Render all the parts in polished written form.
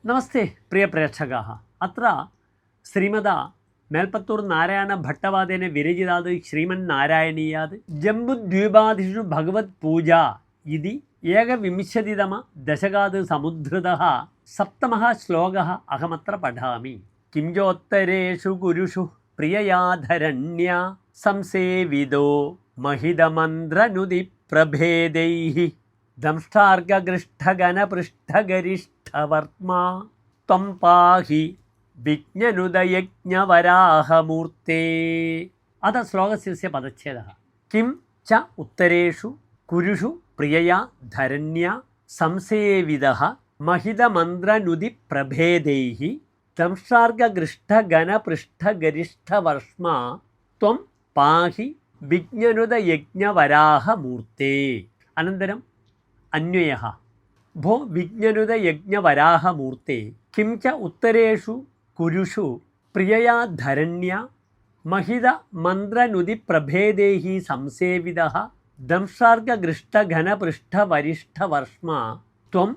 നമസ്തേ പ്രിയ പ്രേക്ഷകാः അത്ര ശ്രീമദ മേൽപ്പത്തൂർ നാരായണ ഭട്ടവാദേന വിരചിതാത് ശ്രീമന്നാരായണീയാത് ജംബുദ്വീപാദിഷു ഭഗവത് പൂജ ഇതി ഏകവിംശതിതമ ദശകാത് സമുദ്ധൃതഃ സപ്തമഃ ശ്ലോകः അഹമത്ര പഠാമി. കിം ചോത്തരേഷു കുരുഷു പ്രിയയാധരണ്യ സംസേവിതോ മഹിതമന്ത്രനുതി പ്രഭേദൈഃ ദംഷ്ടാർഗഗൃഷ്ടഗണപൃഷ്ഠഗരിഷ്ഠവർമാ ത്വം പാഹി വിജ്ഞനുദയജ്ഞവരാഹമൂർത്തേ. അത ശ്ലോകസ്യ പദച്ഛേദः. കിം ച ഉത്തരേഷു കുരുഷു പ്രിയയാ ധരണ്യ സംസേവിതഃ മഹിതമന്ത്രനുതി പ്രഭേദൈഃ ദംഷ്ടാർഗഗൃഷ്ടഗണപൃഷ്ഠഗരിഷ്ഠവർഷ്മാ ത്വം പാഹി വിജ്ഞനുദയജ്ഞവരാഹമൂർത്തേ. അനന്തരം അന്വയഃ. ഭോ വിജ്ഞനുദയജ്ഞവരാഹമൂർത്തേ കിം ച ഉത്തരേഷു കുരുഷു പ്രിയയാ ധരണ്യ മഹിതമന്ത്രനുതി പ്രഭേദൈഃ സംസേവിതഃ ദംഷ്ടാർഗഗൃഷ്ടഘനപൃഷ്ഠവരിഷ്ഠവർഷ്മാ ത്വം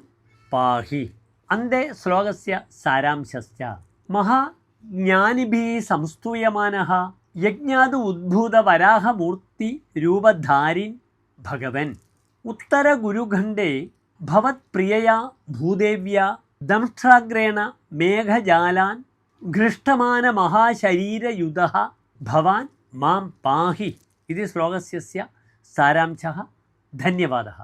പാഹി. അന്തേ ശ്ലോകസ്യ സാരാംശശ്ച മഹാജ്ഞാനിഭിः സംസ്തൂയമാനः യജ്ഞാത് ഉദ്ഭൂതവരാഹമൂർത്തി രൂപധാരിൻ ഭഗവൻ ഉത്തരഗുരുഖണ്ഡേ ഭവത്പ്രിയയാ ഭൂദേവ്യാ ദംഷ്ട്രാഗ്രേണ മേഘജാലാൻ ഘൃഷ്ടമാനമഹാശരീരയുതഃ ഭവാൻ മാം പാഹി. ഇത് ശ്ലോകസ്യ സാരാംശः. ധന്യവാദः.